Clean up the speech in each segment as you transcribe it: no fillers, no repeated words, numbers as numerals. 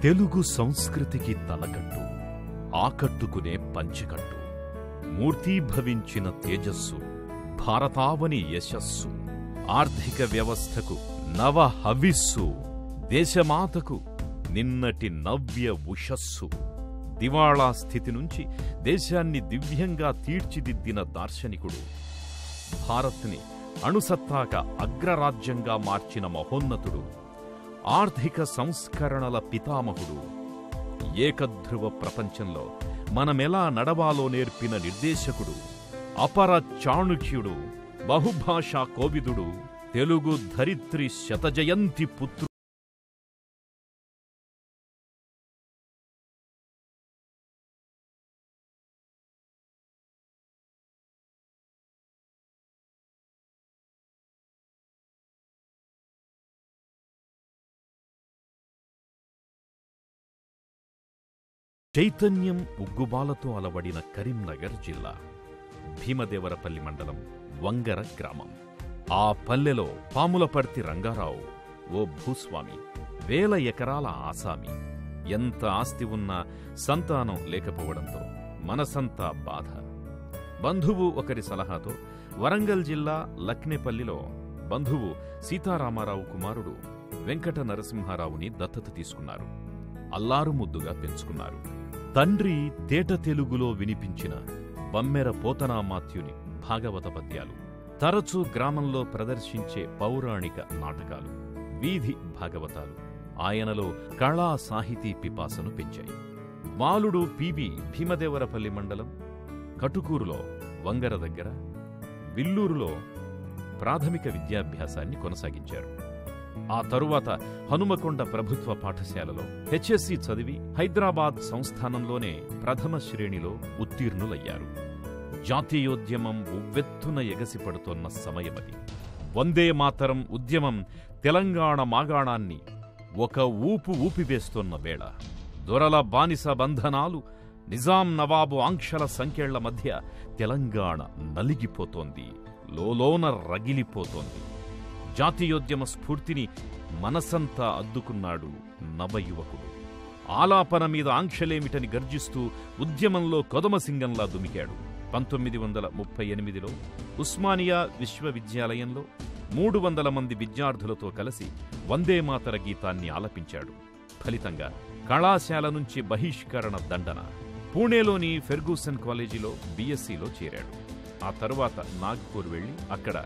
తెలుగు సంస్కృతికి తలకట్టు, ఆకట్టుకునే పంచకట్టు, మూర్తీభవించిన తేజస్సు, భారతావని యశస్సు, ఆర్థిక వ్యవస్థకు నవ హవిస్సు, దేశమాతకు నిన్నటి నవ్య ఉషస్సు, దివాళా స్థితి నుంచి దేశాన్ని దివ్యంగా తీర్చిదిద్దిన దార్శనికుడు, భారత్ని అణుసత్తాక అగ్రరాజ్యంగా మార్చిన మహోన్నతుడు, ఆర్థిక సంస్కరణల పితామహుడు, ఏకధ్రువ ప్రపంచంలో మనమెలా నడవాలో నేర్పిన నిర్దేశకుడు, అపర చాణుక్యుడు, బహుభాషా కోవిదుడు, తెలుగు ధరిత్రి శతజయంతి పుత్రుడు. చైతన్యం ఉగ్గుబాలతో అలవడిన కరీంనగర్ జిల్లా భీమదేవరపల్లి మండలం వంగర గ్రామం. ఆ పల్లెలో పాములపర్తి రంగారావు ఓ భూస్వామి, 1000 ఎకరాల ఆసామి. ఎంత ఆస్తి ఉన్నా సంతానం లేకపోవడంతో మనసంతా బాధ. బంధువు ఒకరి సలహాతో వరంగల్ జిల్లా లక్నేపల్లిలో బంధువు సీతారామారావు కుమారుడు వెంకట నరసింహారావుని దత్తత తీసుకున్నారు. అల్లారుముద్దుగా పెంచుకున్నారు. తండ్రి తేట తెలుగులో వినిపించిన బమ్మెర పోతనామాత్యుని భాగవత పద్యాలు, తరచూ గ్రామంలో ప్రదర్శించే పౌరాణిక నాటకాలు, వీధి భాగవతాలు ఆయనలో కళా సాహితీ పిపాసను పెంచాయి. బాలుడు పిబి భీమదేవరపల్లి మండలం కటుకూరులో వంగర దగ్గర విల్లూరులో ప్రాథమిక విద్యాభ్యాసాన్ని కొనసాగించారు. ఆ తరువాత హనుమకొండ ప్రభుత్వ పాఠశాలలో హెచ్ఎస్సి చదివి హైదరాబాద్ సంస్థానంలోనే ప్రథమ శ్రేణిలో ఉత్తీర్ణులయ్యారు. జాతీయోద్యమం ఉవ్వెత్తున ఎగసిపడుతోన్న సమయమది. వందే మాతరం ఉద్యమం తెలంగాణ మాగాణాన్ని ఒక ఊపు ఊపివేస్తోన్న వేళ. దొరల బానిస బంధనాలు, నిజాం నవాబు ఆంక్షల సంకెళ్ల మధ్య తెలంగాణ నలిగిపోతోంది, లోలోన రగిలిపోతోంది. జాతీయోద్యమ స్ఫూర్తిని మనసంతా అద్దుకున్నాడు నవయువకుడు. ఆలాపన మీద ఆంక్షలేమిటని గర్జిస్తూ ఉద్యమంలో కొదమసింగంలా దుమికాడు. 1938లో ఉస్మానియా విశ్వవిద్యాలయంలో 300 మంది విద్యార్థులతో కలిసి వందేమాతర గీతాన్ని ఆలపించాడు. ఫలితంగా కళాశాల నుంచి బహిష్కరణ దండన. పూణేలోని ఫెర్గూసన్ కాలేజీలో బీఎస్సీలో చేరాడు. ఆ తరువాత నాగ్పూర్ వెళ్లి అక్కడ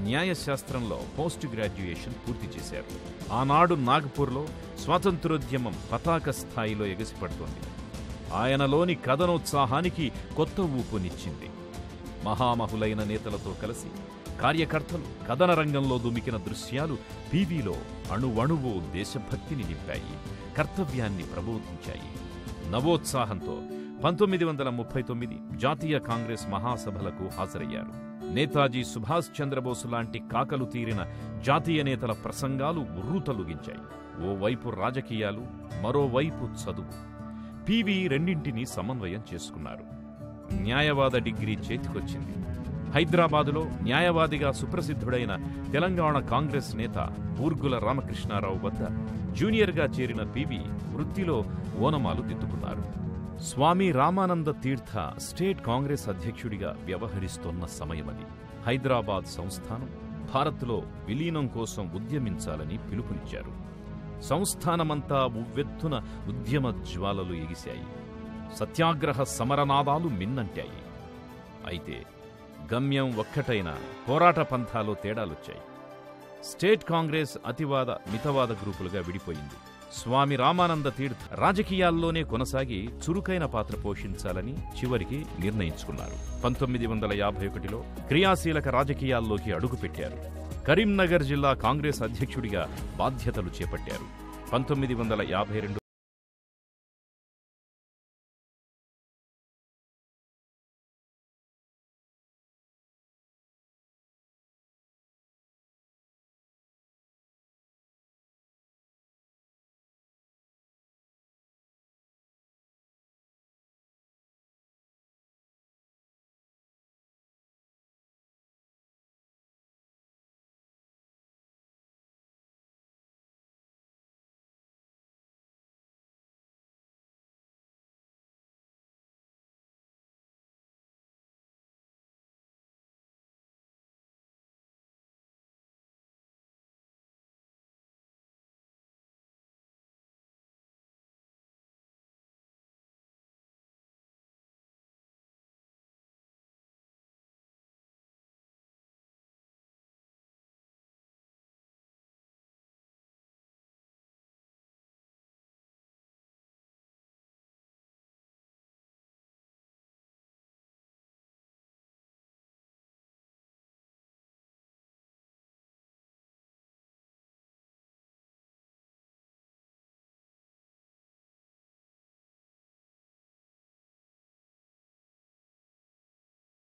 న్యాయశాస్త్రంలో పోస్ట్ గ్రాడ్యుయేషన్ పూర్తి చేశారు. ఆనాడు నాగ్పూర్లో స్వాతంత్రోద్యమం పతాక స్థాయిలో ఎగసిపడుతోంది. ఆయనలోని కథనోత్సాహానికి కొత్త ఊపునిచ్చింది. మహామహులైన నేతలతో కలిసి కార్యకర్తలు కథన రంగంలో దుమికిన దృశ్యాలు పీవీలో అణువణువు దేశభక్తిని నింపాయి, కర్తవ్యాన్ని ప్రబోధించాయి. నవోత్సాహంతో 1939 జాతీయ కాంగ్రెస్ మహాసభలకు హాజరయ్యారు. నేతాజీ సుభాష్ చంద్రబోసు లాంటి కాకలు తీరిన జాతీయ నేతల ప్రసంగాలు ఉర్రూతలుగించాయి. ఓవైపు రాజకీయాలు, మరోవైపు చదువు. పీవీ రెండింటినీ సమన్వయం చేసుకున్నారు. న్యాయవాద డిగ్రీ చేతికొచ్చింది. హైదరాబాదులో న్యాయవాదిగా సుప్రసిద్ధుడైన తెలంగాణ కాంగ్రెస్ నేత బూర్గుల రామకృష్ణారావు వద్ద జూనియర్గా చేరిన పీవీ వృత్తిలో ఓనమాలు దిద్దుకున్నారు. స్వామి రామానంద తీర్థ స్టేట్ కాంగ్రెస్ అధ్యక్షుడిగా వ్యవహరిస్తోన్న సమయమది. హైదరాబాద్ సంస్థానం భారత్లో విలీనం కోసం ఉద్యమించాలని పిలుపునిచ్చారు. సంస్థానమంతా ఉవ్వెత్తున ఉద్యమ జ్వాలలు ఎగిశాయి. సత్యాగ్రహ సమరనాదాలు మిన్నంటాయి. అయితే గమ్యం ఒక్కటైన పోరాట పంథాలో తేడాలొచ్చాయి. స్టేట్ కాంగ్రెస్ అతివాద మితవాద గ్రూపులుగా విడిపోయింది. స్వామి రామానంద తీర్థ రాజకీయాల్లోనే కొనసాగి చురుకైన పాత్ర పోషించాలని చివరికి నిర్ణయించుకున్నారు. 1951లో క్రియాశీలక రాజకీయాల్లోకి అడుగుపెట్టారు. కరీంనగర్ జిల్లా కాంగ్రెస్ అధ్యక్షుడిగా బాధ్యతలు చేపట్టారు. 1952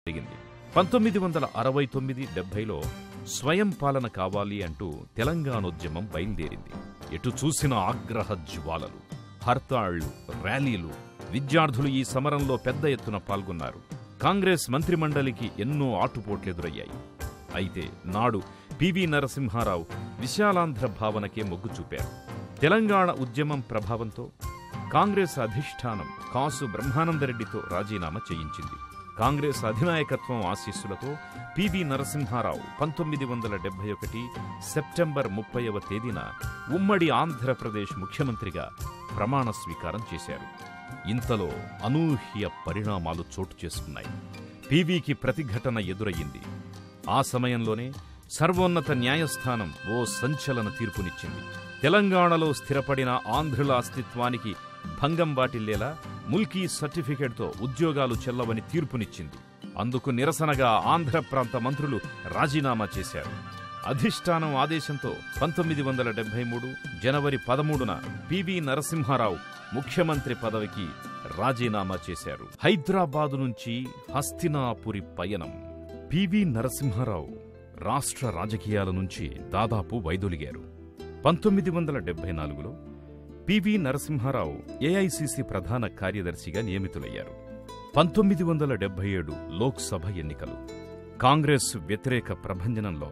జరిగింది. 1969-70లో స్వయం పాలన కావాలి అంటూ తెలంగాణోద్యమం బయలుదేరింది. ఎటు చూసిన ఆగ్రహ జ్వాలలు, హర్తాళ్లు, ర్యాలీలు. విద్యార్థులు ఈ సమరంలో పెద్ద ఎత్తున పాల్గొన్నారు. కాంగ్రెస్ మంత్రిమండలికి ఎన్నో ఆటుపోట్లెదురయ్యాయి. అయితే నాడు పివి నరసింహారావు విశాలాంధ్ర భావనకే మొగ్గు చూపారు. తెలంగాణ ఉద్యమం ప్రభావంతో కాంగ్రెస్ అధిష్టానం కాసు బ్రహ్మానందరెడ్డితో రాజీనామా చేయించింది. కాంగ్రెస్ అధినాయకత్వం ఆశీస్సులతో పివి నరసింహారావు 1971 సెప్టెంబర్ 30వ తేదీన ఉమ్మడి ఆంధ్రప్రదేశ్ ముఖ్యమంత్రిగా ప్రమాణ స్వీకారం చేశారు. ఇంతలో అనూహ్య పరిణామాలు చోటు చేసుకున్నాయి. పివికి ప్రతిఘటన ఎదురయ్యింది. ఆ సమయంలోనే సర్వోన్నత న్యాయస్థానం ఓ సంచలన తీర్పునిచ్చింది. తెలంగాణలో స్థిరపడిన ఆంధ్రుల అస్తిత్వానికి భంగం వాటిల్లేలా ముల్కీ సర్టిఫికెట్తో ఉద్యోగాలు చెల్లవని తీర్పునిచ్చింది. అందుకు నిరసనగా ఆంధ్ర ప్రాంత మంత్రులు రాజీనామా చేశారు. అధిష్టానం ఆదేశంతో 1973 జనవరి 13న పివి నరసింహారావు ముఖ్యమంత్రి పదవికి రాజీనామా చేశారు. హైదరాబాదు నుంచి హస్తినాపురి పయనం. పివి నరసింహారావు రాష్ట్ర రాజకీయాల నుంచి దాదాపు వైదొలిగారు. 1974లో పివి నరసింహారావు ఏఐసిసి ప్రధాన కార్యదర్శిగా నియమితులయ్యారు. 1977 లోక్సభ ఎన్నికలు. కాంగ్రెస్ వ్యతిరేక ప్రభంజనంలో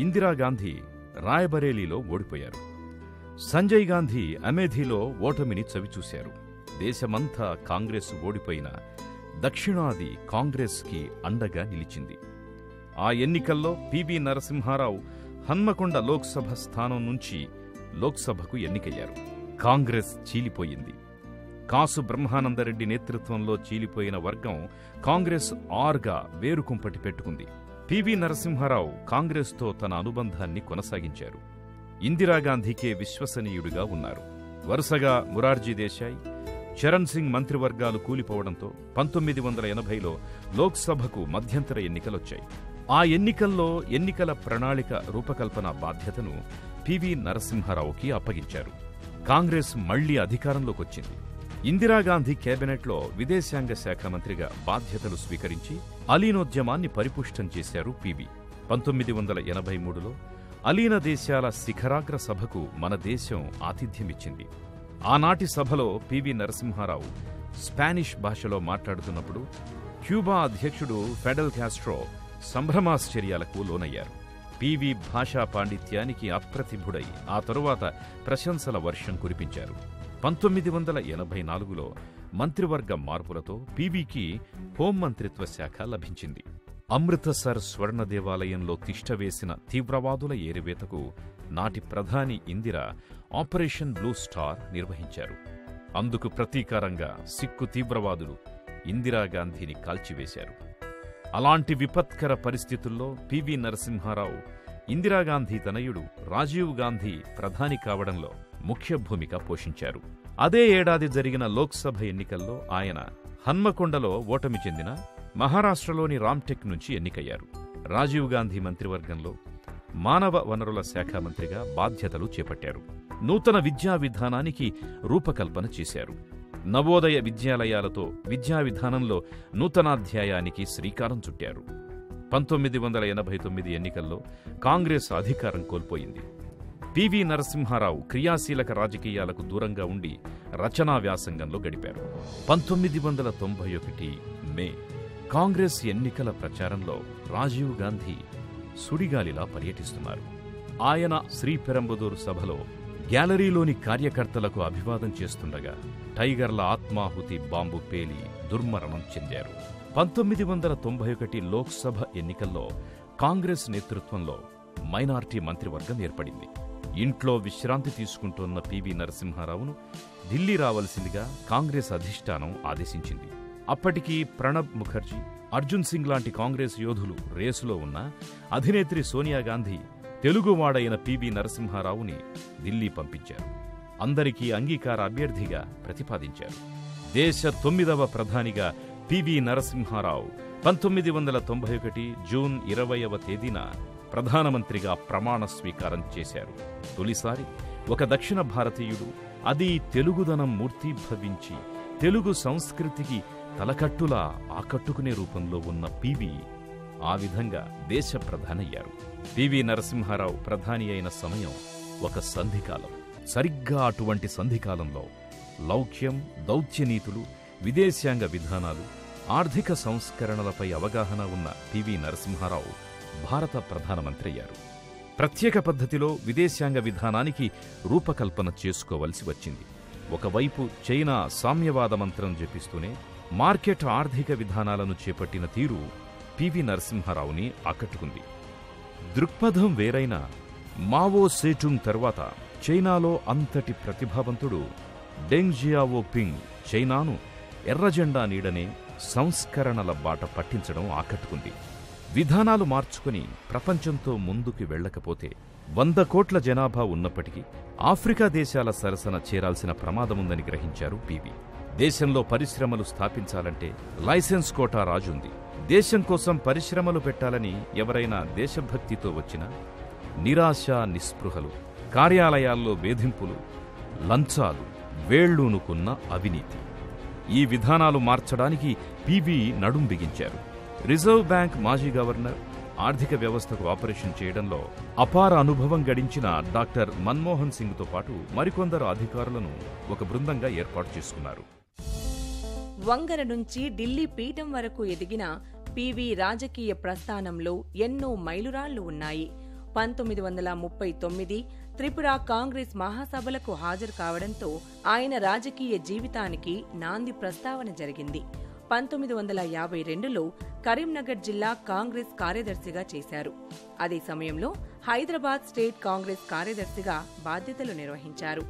ఇందిరాగాంధీ రాయబరేలీలో ఓడిపోయారు. సంజయ్ గాంధీ అమేథీలో ఓటమిని చవిచూశారు. దేశమంతా కాంగ్రెస్ ఓడిపోయిన దక్షిణాది కాంగ్రెస్కి అండగా నిలిచింది. ఆ ఎన్నికల్లో పివి నరసింహారావు హన్మకొండ లోక్సభ స్థానం నుంచి లోక్సభకు ఎన్నికయ్యారు. కాంగ్రెస్ చీలిపోయింది. కాసు బ్రహ్మానందరెడ్డి నేతృత్వంలో చీలిపోయిన వర్గం కాంగ్రెస్ ఆర్గా వేరుకుంపటి పెట్టుకుంది. పివి నరసింహారావు కాంగ్రెస్తో తన అనుబంధాన్ని కొనసాగించారు. ఇందిరాగాంధీకే విశ్వసనీయుడిగా ఉన్నారు. వరుసగా మొరార్జీ దేశాయ్, చరణ్ సింగ్ మంత్రివర్గాలు కూలిపోవడంతో 1980లో లోక్సభకు మధ్యంతర ఎన్నికలొచ్చాయి. ఆ ఎన్నికల్లో ఎన్నికల ప్రణాళిక రూపకల్పన బాధ్యతను పివి నరసింహారావుకి అప్పగించారు. కాంగ్రెస్ మళ్లీ అధికారంలోకొచ్చింది. ఇందిరాగాంధీ కేబినెట్లో విదేశాంగ శాఖ మంత్రిగా బాధ్యతలు స్వీకరించి అలీనోద్యమాన్ని పరిపుష్టం చేశారు పివి. 1983లో అలీన దేశాల శిఖరాగ్ర సభకు మన దేశం ఆతిథ్యమిచ్చింది. ఆనాటి సభలో పివి నరసింహారావు స్పానిష్ భాషలో మాట్లాడుతున్నప్పుడు క్యూబా అధ్యక్షుడు ఫెడెల్ కాస్ట్రో సంభ్రమాశ్చర్యాలకు లోనయ్యారు. పివి భాషా పాండిత్యానికి అప్రతిభుడై ఆ తరువాత ప్రశంసల వర్షం కురిపించారు. 1984లో మంత్రివర్గ మార్పులతో పివికి హోంమంత్రిత్వ శాఖ లభించింది. అమృతసర్ స్వర్ణ దేవాలయంలో తిష్టవేసిన తీవ్రవాదుల ఏరివేతకు నాటి ప్రధాని ఇందిర ఆపరేషన్ బ్లూ స్టార్ నిర్వహించారు. అందుకు ప్రతీకారంగా సిక్కు తీవ్రవాదులు ఇందిరాగాంధీని కాల్చివేశారు. అలాంటి విపత్కర పరిస్థితుల్లో పివి నరసింహారావు ఇందిరాగాంధీ తనయుడు రాజీవ్ గాంధీ ప్రధాని కావడంలో ముఖ్య భూమిక పోషించారు. అదే ఏడాది జరిగిన లోక్సభ ఎన్నికల్లో ఆయన హన్మకొండలో ఓటమి చెందిన మహారాష్ట్రలోని రామ్టెక్ నుంచి ఎన్నికయ్యారు. రాజీవ్ గాంధీ మంత్రివర్గంలో మానవ వనరుల శాఖ మంత్రిగా బాధ్యతలు చేపట్టారు. నూతన విద్యా విధానానికి రూపకల్పన చేశారు. నవోదయ విద్యాలయాలతో విద్యా విధానంలో నూతనాధ్యాయానికి శ్రీకారం చుట్టారు. 1989 ఎన్నికల్లో కాంగ్రెస్ అధికారం కోల్పోయింది. పివి నరసింహారావు క్రియాశీలక రాజకీయాలకు దూరంగా ఉండి రచనా వ్యాసంగంలో గడిపారు. 1991 మే కాంగ్రెస్ ఎన్నికల ప్రచారంలో రాజీవ్ గాంధీ సుడిగాలిలా పర్యటిస్తున్నారు. ఆయన శ్రీపెరంబదూరు సభలో గ్యాలరీలోని కార్యకర్తలకు అభివాదం చేస్తుండగా టైగర్ల ఆత్మాహుతి బాంబు పేలి దుర్మరణం చెందారు. 1991 లోక్సభ ఎన్నికల్లో కాంగ్రెస్ నేతృత్వంలో మైనార్టీ మంత్రివర్గం ఏర్పడింది. ఇంట్లో విశ్రాంతి తీసుకుంటున్న పివి నరసింహారావును ఢిల్లీ రావలసిందిగా కాంగ్రెస్ అధిష్టానం ఆదేశించింది. అప్పటికి ప్రణబ్ ముఖర్జీ, అర్జున్ సింగ్ లాంటి కాంగ్రెస్ యోధులు రేసులో ఉన్న అధినేత్రి సోనియాగాంధీ తెలుగువాడైన పివి నరసింహారావుని ఢిల్లీ పంపించారు. అందరికీ అంగీకార అభ్యర్థిగా ప్రతిపాదించారు. దేశ 9వ ప్రధానిగా పివి నరసింహారావు 1991 జూన్ 20వ తేదీన ప్రధానమంత్రిగా ప్రమాణ స్వీకారం చేశారు. తొలిసారి ఒక దక్షిణ భారతీయుడు, అది తెలుగుదనం మూర్తీభవించి తెలుగు సంస్కృతికి తలకట్టులా ఆకట్టుకునే రూపంలో ఉన్న పివి ఆ విధంగా దేశ ప్రధానయ్యారు. పివి నరసింహారావు ప్రధాని అయిన సమయం ఒక సంధికాలం. సరిగ్గా అటువంటి సంధికాలంలో లౌక్యం, దౌత్యనీతులు, విదేశాంగ విధానాలు, ఆర్థిక సంస్కరణలపై అవగాహన ఉన్న పివి నరసింహారావు భారత ప్రధానమంత్రి అయ్యారు. ప్రత్యేక పద్ధతిలో విదేశాంగ విధానానికి రూపకల్పన చేసుకోవలసి వచ్చింది. ఒకవైపు చైనా సామ్యవాద మంత్రం జపిస్తూనే మార్కెట్ ఆర్థిక విధానాలను చేపట్టిన తీరు పివి నరసింహారావుని ఆకట్టుకుంది. దృక్పథం వేరైనా మావో సేటుంగ్ తర్వాత చైనాలో అంతటి ప్రతిభావంతుడు డెంగ్ జియావోపింగ్ చైనాను ఎర్రజెండా నీడనే సంస్కరణల బాట పట్టించడం ఆకట్టుకుంది. విధానాలు మార్చుకుని ప్రపంచంతో ముందుకు వెళ్లకపోతే 100 కోట్ల జనాభా ఉన్నప్పటికీ ఆఫ్రికా దేశాల సరసన చేరాల్సిన ప్రమాదముందని గ్రహించారు పివి. దేశంలో పరిశ్రమలు స్థాపించాలంటే లైసెన్స్ కోటా రాజుంది. దేశం కోసం పరిశ్రమలు పెట్టాలని ఎవరైనా దేశభక్తితో వచ్చినా నిరాశ, నిస్పృహలు, కార్యాలయాల్లో వేధింపులు, లంచాలు, వేళ్లూనుకున్న అవినీతి. ఈ విధానాలు మార్చడానికి పివి నడుం బిగించారు. రిజర్వ్ బ్యాంక్ మాజీ గవర్నర్, ఆర్థిక వ్యవస్థకు ఆపరేషన్ చేయడంలో అపార అనుభవం గడించిన డాక్టర్ మన్మోహన్ సింగ్తో పాటు మరికొందరు అధికారులను ఒక బృందంగా ఏర్పాటు చేసుకున్నారు. వంగర నుంచి ఢిల్లీ పీఠం వరకు ఎదిగిన పివి రాజకీయ ప్రస్థానంలో ఎన్నో మైలురాళ్లు ఉన్నాయి. 1939 త్రిపుర కాంగ్రెస్ మహాసభలకు హాజరు కావడంతో ఆయన రాజకీయ జీవితానికి నాంది ప్రస్తావన జరిగింది. 1952లో కరీంనగర్ జిల్లా కాంగ్రెస్ కార్యదర్శిగా చేశారు. అదే సమయంలో హైదరాబాద్ స్టేట్ కాంగ్రెస్ కార్యదర్శిగా బాధ్యతలు నిర్వహించారు.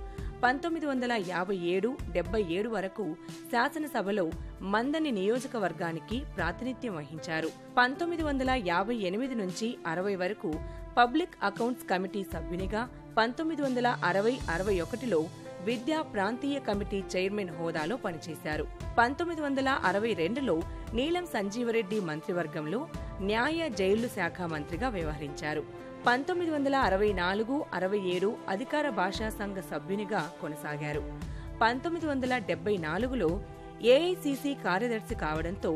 1957-77 వరకు శాసనసభలో మందని నియోజకవర్గానికి ప్రాతినిధ్యం వహించారు. 1958 నుంచి 60 వరకు పబ్లిక్ అకౌంట్స్ కమిటీ సభ్యునిగా, 1960-61లో విద్యా ప్రాంతీయ కమిటీ చైర్మన్ హోదాలో పనిచేశారు. 1962లో నీలం సంజీవరెడ్డి మంత్రివర్గంలో న్యాయ, జైళ్లు శాఖ మంత్రిగా వ్యవహరించారు. 1964-67 అధికార భాషా సంఘ సభ్యునిగా కొనసాగారు. 1974లో ఏఐసిసి కార్యదర్శి కావడంతో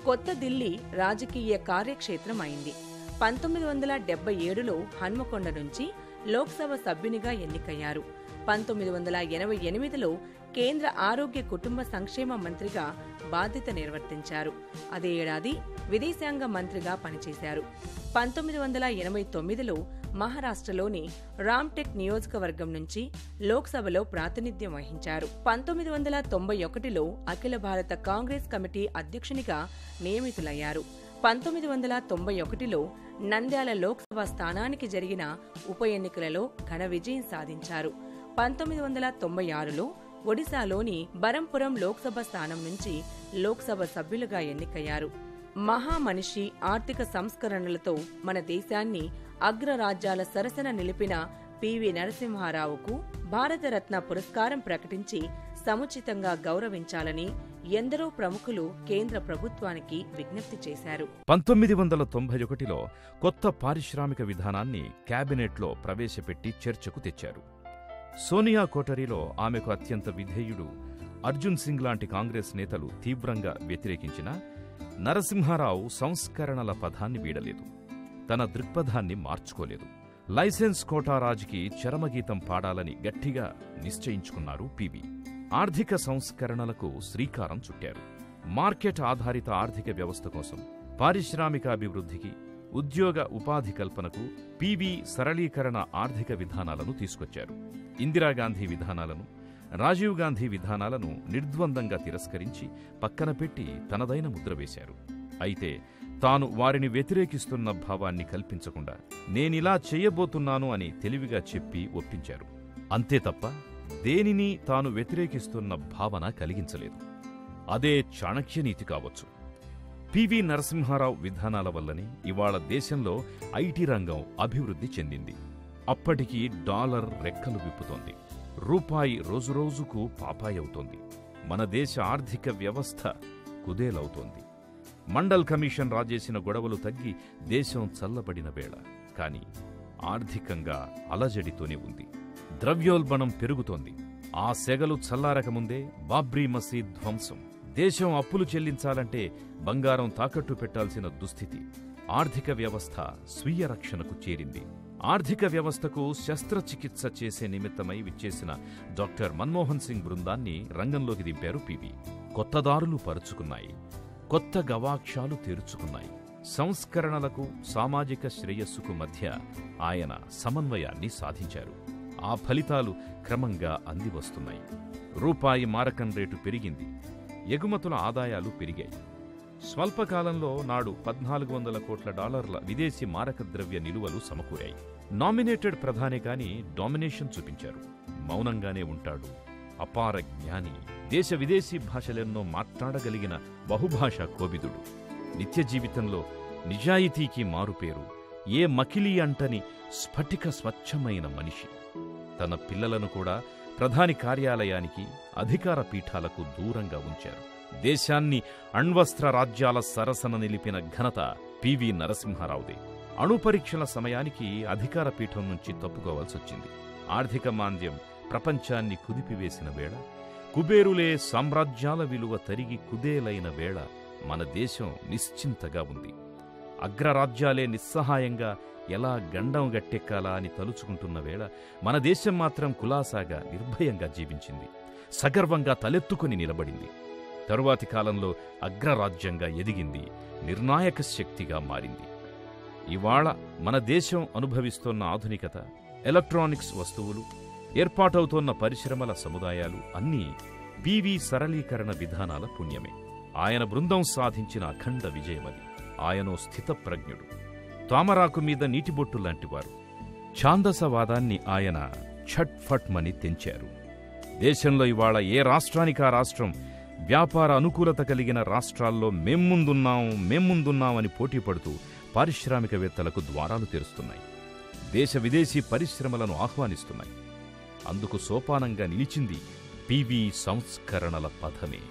కొత్త ఢిల్లీ రాజకీయ కార్యక్షేత్రం అయింది. 1977లో హన్మకొండ నుంచి లోక్సభ సభ్యునిగా ఎన్నికయ్యారు. 1988లో కేంద్ర ఆరోగ్య కుటుంబ సంక్షేమ మంత్రిగా బాధ్యత నిర్వర్తించారు. అదే ఏడాది విదేశాంగ మంత్రిగా పనిచేశారు. 1989లో మహారాష్ట్రలోని రామ్టెక్ నియోజకవర్గం నుంచి లోక్సభలో ప్రాతినిధ్యం వహించారు. 1991లో అఖిల భారత కాంగ్రెస్ కమిటీ అధ్యక్షునిగా నియమితులయ్యారు. 1991లో నంద్యాల లోక్సభ స్థానానికి జరిగిన ఉప ఎన్నికలలో ఘన విజయం సాధించారు. 1996లో ఒడిశాలోని బరంపురం లోక్సభ స్థానం నుంచి లోక్సభ సభ్యులుగా ఎన్నికయ్యారు. మహామనిషి, ఆర్థిక సంస్కరణలతో మన దేశాన్ని అగ్రరాజ్యాల సరసన నిలిపిన పివి నరసింహారావుకు భారతరత్న పురస్కారం ప్రకటించి సముచితంగా గౌరవించాలని ఎందరో ప్రముఖులు కేంద్ర ప్రభుత్వానికి విజ్ఞప్తి చేశారు. 1991లో కొత్త పారిశ్రామిక విధానాన్ని కేబినెట్లో ప్రవేశపెట్టి చర్చకు తెచ్చారు. సోనియా కోటరీలో ఆమెకు అత్యంత విధేయుడు అర్జున్ సింగ్ లాంటి కాంగ్రెస్ నేతలు తీవ్రంగా వ్యతిరేకించినా నరసింహారావు సంస్కరణల పదాన్ని వీడలేదు. తన దృక్పథాన్ని మార్చుకోలేదు. లైసెన్స్ కోటా రాజుకి చరమగీతం పాడాలని గట్టిగా నిశ్చయించుకున్నారు పివి. ఆర్థిక సంస్కరణలకు శ్రీకారం చుట్టారు. మార్కెట్ ఆధారిత ఆర్థిక వ్యవస్థ కోసం, పారిశ్రామికాభివృద్ధికి, ఉద్యోగ ఉపాధి కల్పనకు పివి సరళీకరణ ఆర్థిక విధానాలను తీసుకొచ్చారు. ఇందిరాగాంధీ విధానాలను, రాజీవ్ గాంధీ విధానాలను నిర్ద్వందంగా తిరస్కరించి పక్కన పెట్టి తనదైన ముద్ర వేశారు. అయితే తాను వారిని వ్యతిరేకిస్తున్న భావాన్ని కల్పించకుండా నేనిలా చేయబోతున్నాను అని తెలివిగా చెప్పి ఒప్పించారు. అంతే తప్ప దేనిని తాను వ్యతిరేకిస్తున్న భావన కలిగించలేదు. అదే చాణక్యనీతి కావచ్చు. పివి నరసింహారావు విధానాల వల్లనే ఇవాళ దేశంలో ఐటీ రంగం అభివృద్ధి చెందింది. అప్పటికి డాలర్ రెక్కలు విప్పుతోంది. రూపాయి రోజురోజుకు పాపాయవుతోంది. మన దేశ ఆర్థిక వ్యవస్థ కుదేలవుతోంది. మండల్ కమిషన్ రాజేసిన గొడవలు తగ్గి దేశం చల్లబడిన వేళ. కాని ఆర్థికంగా అలజడితోనే ఉంది. ద్రవ్యోల్బణం పెరుగుతోంది. ఆ సెగలు చల్లారకముందే బాబ్రీ మసీద్ ధ్వంసం, దేశం అప్పులు చెల్లించాలంటే బంగారం తాకట్టు పెట్టాల్సిన దుస్థితి. ఆర్థిక వ్యవస్థ స్వీయ రక్షణకు చేరింది. ఆర్థిక వ్యవస్థకు శస్త్రచికిత్స చేసే నిమిత్తమై విచ్చేసిన డాక్టర్ మన్మోహన్ సింగ్ బృందాన్ని రంగంలోకి దింపారు పివి. కొత్త దారులు పరుచుకున్నాయి, కొత్త గవాక్షాలు తెరుచుకున్నాయి. సంస్కరణలకు సామాజిక శ్రేయస్సుకు మధ్య ఆయన సమన్వయాన్ని సాధించారు. ఆ ఫలితాలు క్రమంగా అందివస్తున్నాయి. రూపాయి మారకం రేటు పెరిగింది, ఎగుమతుల ఆదాయాలు పెరిగాయి. స్వల్పకాలంలో నాడు $1,400 కోట్ల విదేశీ మారక ద్రవ్య నిలువలు సమకూరాయి. నామినేటెడ్ ప్రధాని కాని డామినేషన్ చూపించారు. మౌనంగానే ఉంటాడు, అపార జ్ఞాని, దేశ విదేశీ భాషలెన్నో మాట్లాడగలిగిన బహుభాషా కోవిదుడు. నిత్య జీవితంలో నిజాయితీకి మారుపేరు, ఏ మకిలీ అంటని స్ఫటిక స్వచ్ఛమైన మనిషి. తన పిల్లలను కూడా ప్రధాని కార్యాలయానికి, అధికార పీఠాలకు దూరంగా ఉంచారు. దేశాన్ని అణ్వస్త్ర రాజ్యాల సరసన నిలిపిన ఘనత పివి నరసింహారావుదే. అణుపరీక్షల సమయానికి అధికార పీఠం నుంచి తప్పుకోవాల్సొచ్చింది. ఆర్థిక మాంద్యం ప్రపంచాన్ని కుదిపివేసిన వేళ, కుబేరులే సామ్రాజ్యాల విలువ తరిగి కుదేలైన వేళ మన దేశం నిశ్చింతగా ఉంది. అగ్రరాజ్యాలే నిస్సహాయంగా ఎలా గండం గట్టెక్కాలా అని తలుచుకుంటున్న వేళ మన దేశం మాత్రం కులాసాగా నిర్భయంగా జీవించింది, సగర్వంగా తలెత్తుకుని నిలబడింది. తరువాతి కాలంలో అగ్రరాజ్యంగా ఎదిగింది, నిర్ణాయక శక్తిగా మారింది. ఇవాళ మన దేశం అనుభవిస్తోన్న ఆధునికత, ఎలక్ట్రానిక్స్ వస్తువులు, ఏర్పాటవుతోన్న పరిశ్రమల సముదాయాలు అన్నీ పివి సరళీకరణ విధానాల పుణ్యమే. ఆయన బృందం సాధించిన అఖండ విజయమది. ఆయనో స్థితప్రజ్ఞుడు, తామరాకు మీద నీటిబొట్టు లాంటివారు. ఛాందసవాదాన్ని ఆయన ఛట్ఫట్మని తెంచారు. దేశంలో ఇవాళ ఏ రాష్ట్రానికి ఆ రాష్ట్రం వ్యాపార అనుకూలత కలిగిన రాష్ట్రాల్లో మేమ్ముందున్నామని పోటీపడుతూ పారిశ్రామికవేత్తలకు ద్వారాలు తెరుస్తున్నాయి. దేశ విదేశీ పరిశ్రమలను ఆహ్వానిస్తున్నాయి. అందుకు సోపానంగా నిలిచింది పివి సంస్కరణల పథమే.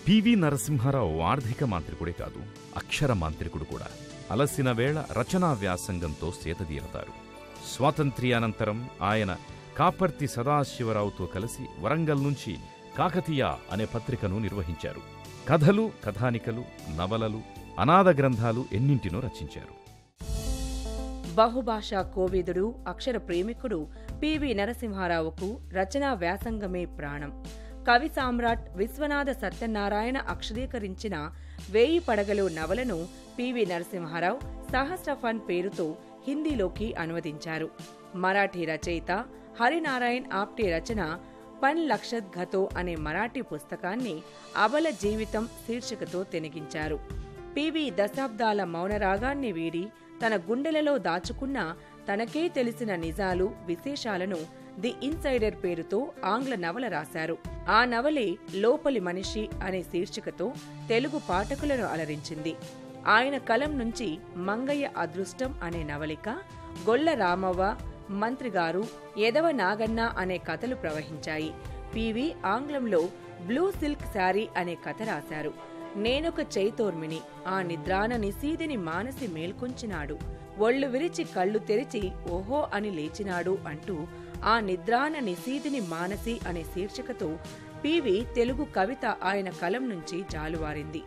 పివి నరసింహారావు ఆర్థిక మాంత్రికుడే కాదు, అక్షర మాంత్రికుడు కూడా. అలసిన వేళ రచనా వ్యాసంగంతో సేతదీరతారు. స్వాతంత్ర్యానంతరం ఆయన కాపర్తి సదాశివరావుతో కలిసి వరంగల్ నుంచి కాకతీయ అనే పత్రికను నిర్వహించారు. కథలు, కథానికలు, నవలలు, అనాథ గ్రంథాలు ఎన్నింటినో రచించారు. బహుభాషా కోవిదుడు, అక్షర ప్రేమికుడు పివి నరసింహారావుకు రచనా వ్యాసంగమే ప్రాణం. కవి సామ్రాట్ విశ్వనాథ సత్యనారాయణ అక్షరీకరించిన 1000 పడగలు నవలను పివి నరసింహారావు సహస్రఫన్ పేరుతో హిందీలోకి అనువదించారు. మరాఠీ రచయిత హరినారాయణ్ ఆప్టే రచన పన్ లక్షద్ ఘతో అనే మరాఠీ పుస్తకాన్ని అబల జీవితం శీర్షికతో తెనిగించారు. పివి దశాబ్దాల మౌనరాగాన్ని వీడి తన గుండెలలో దాచుకున్న తనకే తెలిసిన నిజాలు, విశేషాలను ది ఇన్సైడర్ పేరుతో ఆంగ్ల నవల రాశారు. ఆ నవలే లోపలి మనిషి అనే శీర్షికతో తెలుగు పాఠకులను అలరించింది. ఆయన కలం నుంచి మంగయ్య అదృష్టం అనే నవలిక, గొల్ల రామవ్వ, మంత్రిగారు, ఎదవ నాగన్న అనే కథలు ప్రవహించాయి. పివి ఆంగ్లంలో బ్లూ సిల్క్ శారీ అనే కథ రాశారు. నేనొక చైతోర్మిని, ఆ నిద్రాన నిశీదిని మానసి మేల్కొంచినాడు, ఒళ్ళు విరిచి కళ్ళు తెరిచి ఓహో అని లేచినాడు అంటూ ఆ నిద్రాన నిశీదిని మానసి అనే శీర్షికతో పివి తెలుగు కవిత ఆయన కలం నుంచి జాలువారింది.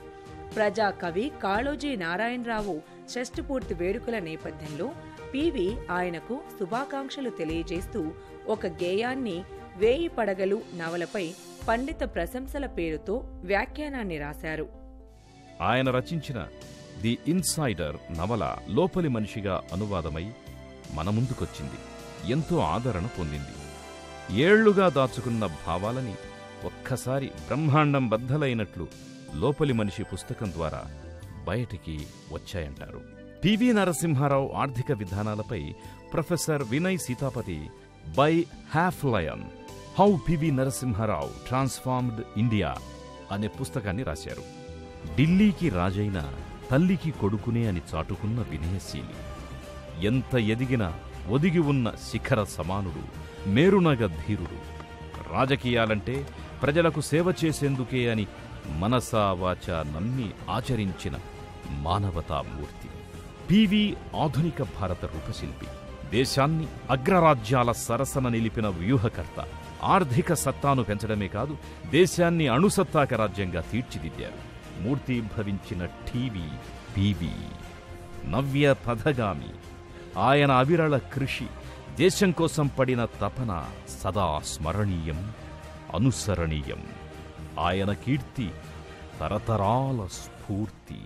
ప్రజాకవి కాళోజీ నారాయణరావు షష్ఠపూర్తి వేడుకల నేపథ్యంలో పివి ఆయనకు శుభాకాంక్షలు తెలియజేస్తూ ఒక గేయాన్ని 1000 పడగలు నవలపై పండిత ప్రశంసల పేరుతో వ్యాఖ్యానాన్ని రాశారు. ఆయన రచించిన ది ఇన్సైడర్ నవల లోపలి మనిషిగా అనువాదమై మన ముందుకొచ్చింది. ఎంతో ఆదరణ పొందింది. ఏళ్లుగా దాచుకున్న భావాలని ఒక్కసారి బ్రహ్మాండం బద్దలైనట్లు లోపలి మనిషి పుస్తకం ద్వారా బయటికి వచ్చాయంటారు. పివి నరసింహారావు ఆర్థిక విధానాలపై professor Vinay Sitapati by half lion how PV Narasimha Rao transformed India అనే పుస్తకాన్ని రాశారు. ఢిల్లీకి రాజైన తల్లికి కొడుకునే అని చాటుకున్న వినయశీలి, ఎంత ఎదిగినా ఒదిగి ఉన్న శిఖర సమానుడు, మేరునగ ధీరుడు, రాజకీయాలంటే ప్రజలకు సేవ చేసేందుకే అని మనసా వాచా నమ్మి ఆచరించిన మానవతామూర్తి. పివి ఆధునిక భారత రూపశిల్పి, దేశాన్ని అగ్రరాజ్యాల సరసన నిలిపిన వ్యూహకర్త, ఆర్థిక సత్తాను పెంచడమే కాదు, దేశాన్ని అణుసత్తాక రాజ్యంగా తీర్చిదిద్దారు. మూర్తీభవించిన టీవీ పీవీ. నవ్య పథగామి. ఆయన అవిరళ కృషి, దేశం కోసం పడిన తపన సదా స్మరణీయం, అనుసరణీయం. ఆయన కీర్తి తరతరాల స్ఫూర్తి.